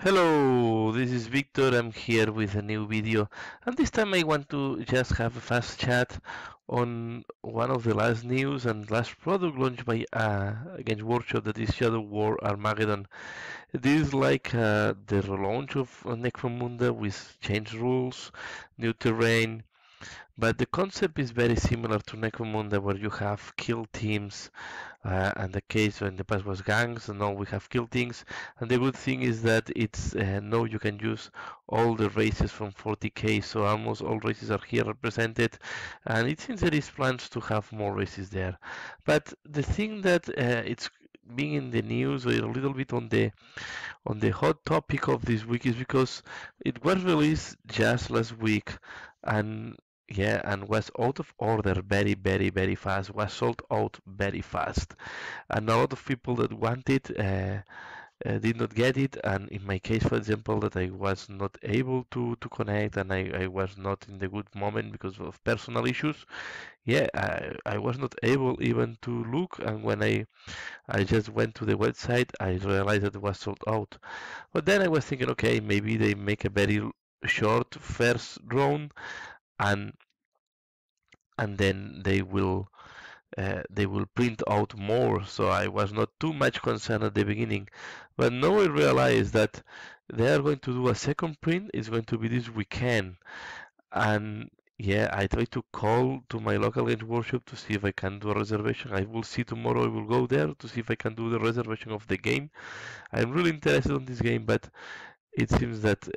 Hello, this is Victor. I'm here with a new video, and this time I want to just have a fast chat on one of the last news and last product launched by against Worshop, that is Shadow War Armageddon. This is like the relaunch of Necromunda with changed rules, new terrain, but the concept is very similar to Necromunda, where you have kill teams, and the case in the past was gangs, and now we have kill teams. And the good thing is that it's now you can use all the races from 40k, so almost all races are here represented, and it seems there is plans to have more races there. But the thing that it's being in the news or a little bit on the hot topic of this week is because it was released just last week, and yeah, and was out of order very fast, was sold out very fast, and a lot of people that wanted did not get it. And in my case, for example, that I was not able to connect, and I was not in the good moment because of personal issues. Yeah, I was not able even to look, and when I just went to the website, I realized that it was sold out. But then I was thinking, okay, maybe they make a very short first round, and then they will print out more. So I was not too much concerned at the beginning. But now I realize that they are going to do a second print. It's going to be this weekend. And yeah, I try to call to my local games workshop to see if I can do a reservation. I will see tomorrow. I will go there to see if I can do the reservation of the game. I'm really interested in this game, but it seems that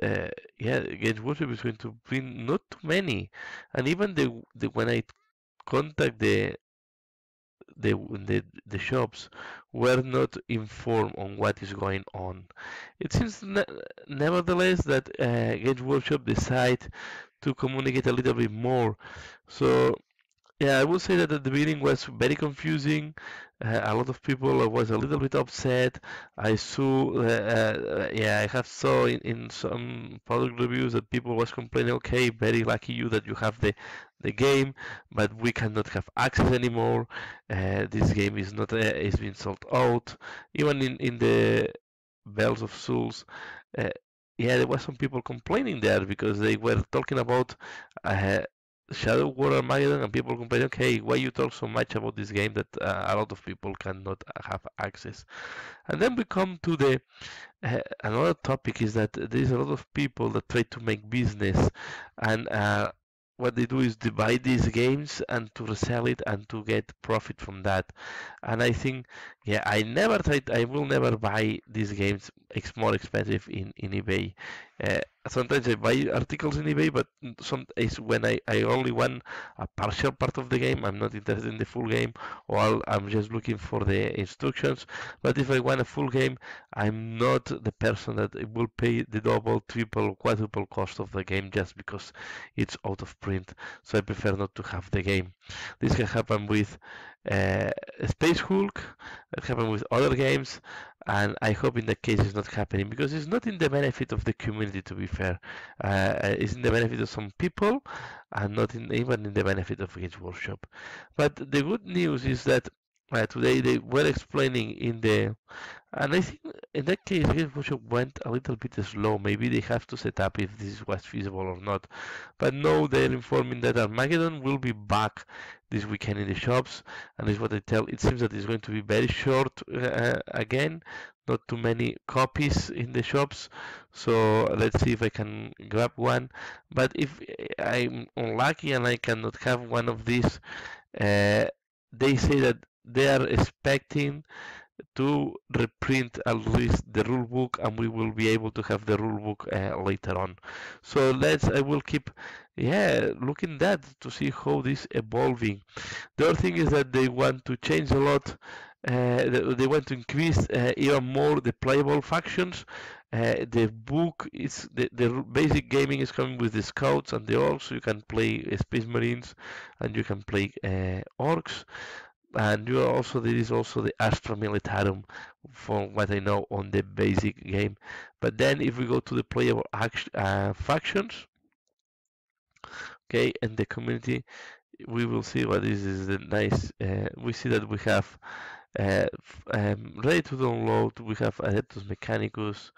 yeah, Games Workshop is going to print not too many, and even the when I contact the shops were not informed on what is going on. It seems nevertheless that Games Workshop decide to communicate a little bit more. So yeah, I would say that at the beginning was very confusing. A lot of people was a little bit upset. I saw, yeah, I have saw in some product reviews that people was complaining, okay, very lucky you that you have the game, but we cannot have access anymore. This game is not is being sold out. Even in the Bells of Souls, uh, yeah, there was some people complaining there because they were talking about. Uh, Shadow War Armageddon, and people complain, okay, why you talk so much about this game that a lot of people cannot have access. And then we come to the another topic is that there's a lot of people that try to make business, and what they do is to buy these games and to resell it and to get profit from that. And I think, yeah, I will never buy these games more expensive in eBay. Uh, Sometimes I buy articles in eBay, but some is when I only want a partial part of the game. I'm not interested in the full game, or I'm just looking for the instructions. But if I want a full game, I'm not the person that will pay the double, triple, quadruple cost of the game just because it's out of print. So I prefer not to have the game. This can happen with uh, Space Hulk, it happened with other games, and I hope in that case it's not happening because it's not in the benefit of the community, to be fair. It's in the benefit of some people and not even in the benefit of Games Workshop. But the good news is that today they were explaining in the and I think in that case, Games Workshop went a little bit slow. Maybe they have to set up if this was feasible or not. But now they're informing that Armageddon will be back this weekend in the shops, and is what I tell. It seems that it's going to be very short again, not too many copies in the shops. So let's see if I can grab one. But if I'm unlucky and I cannot have one of these, uh, they say that they are expecting to reprint at least the rule book, and we will be able to have the rule book later on. So I will keep, yeah, looking that to see how this evolving. The other thing is that they want to change a lot. They want to increase even more the playable factions. The book is the basic gaming is coming with the scouts and the orcs. So you can play space marines and you can play orcs, and you also there is also the Astra Militarum, from what I know on the basic game. But then if we go to the playable factions, okay, and the community, we will see what is the nice. We see that we have ready to download. We have Adeptus Mechanicus,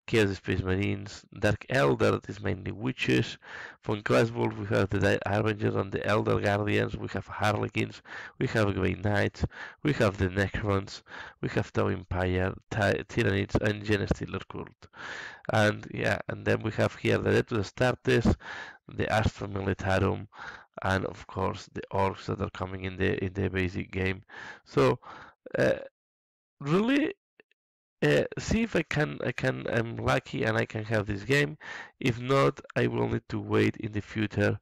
Chaos Space Marines, Dark Elder, that is mainly witches. From Class Wolf, we have the Armagedon and the Elder Guardians, we have Harlequins, we have Grey Knights, we have the Necrons, we have Tau Empire, Tyranids, and Genestealer Cult. And yeah, and then we have here the Death to the Astartes, the Astra Militarum, and of course the orcs that are coming in the basic game. So uh, really see if I'm lucky and I can have this game. If not, I will need to wait in the future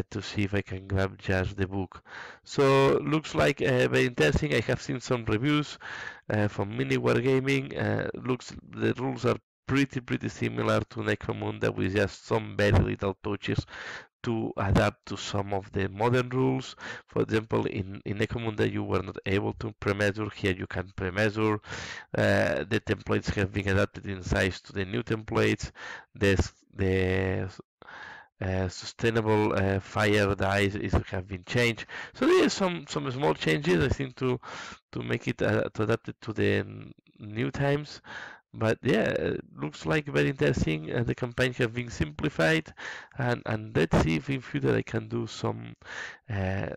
to see if I can grab just the book. So looks like very interesting. I have seen some reviews from Mini Wargaming. Looks the rules are pretty similar to Necromunda with just some very little touches to adapt to some of the modern rules. For example, in Necromunda you were not able to pre-measure, here you can pre-measure. The templates have been adapted in size to the new templates. The sustainable fire dice have been changed. So there are some small changes I think to make it to adapt it to the new times. But yeah, looks like very interesting. The campaign have been simplified, and let's see if in future I can do some uh,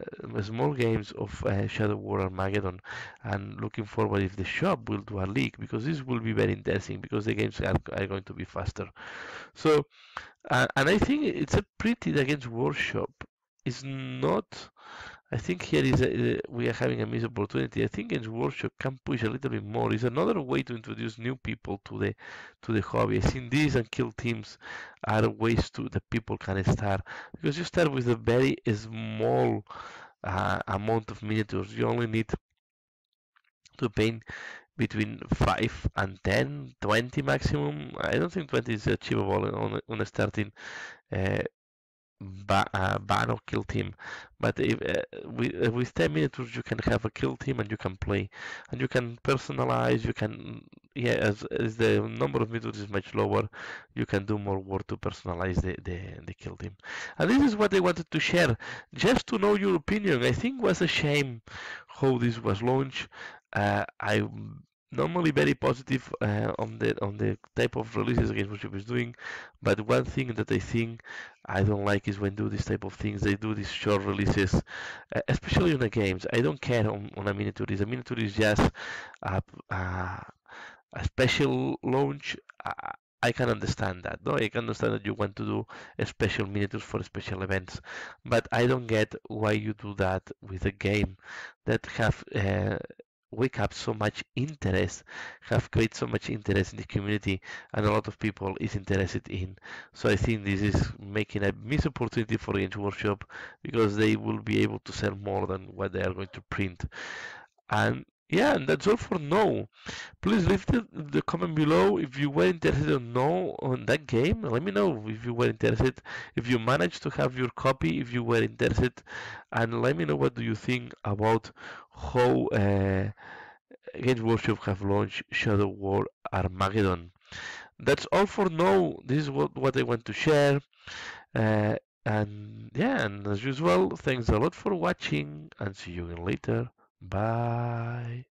small games of Shadow War Armageddon. And looking forward if the shop will do a leak, because this will be very interesting because the games are going to be faster. So and I think it's a pretty against Worshop. It's not. I think here is we are having a missed opportunity. I think against Worshop can push a little bit more. It's another way to introduce new people to the hobby. I think these and kill teams are ways to that people can start, because you start with a very small amount of miniatures. You only need to paint between 5 and 10, 20 maximum. I don't think 20 is achievable on a starting uh, ban or kill team. But if with 10 miniatures you can have a kill team and you can play and you can personalize. You can, yeah, as the number of miniatures is much lower, you can do more work to personalize the kill team. And this is what I wanted to share, just to know your opinion. I think it was a shame how this was launched. I'm normally very positive on the type of releases Games Workshop is doing, but one thing that I think I don't like is when do this type of things. They do these short releases, especially on the games. I don't care on a miniature. A miniature is just a, a, a special launch. I can understand that. No, I can understand that you want to do a special miniatures for special events, but I don't get why you do that with a game that have wake up so much interest, have created so much interest in the community, and a lot of people is interested in. So I think this is making a missed opportunity for Games Workshop, because they will be able to sell more than what they are going to print. And yeah, and that's all for now. Please leave the comment below if you were interested or no on that game. Let me know if you were interested, if you managed to have your copy, if you were interested, and let me know what do you think about how Games Workshop have launched Shadow War Armageddon. That's all for now. This is what I want to share. Uh, and yeah, and as usual, thanks a lot for watching, and see you again later. Bye.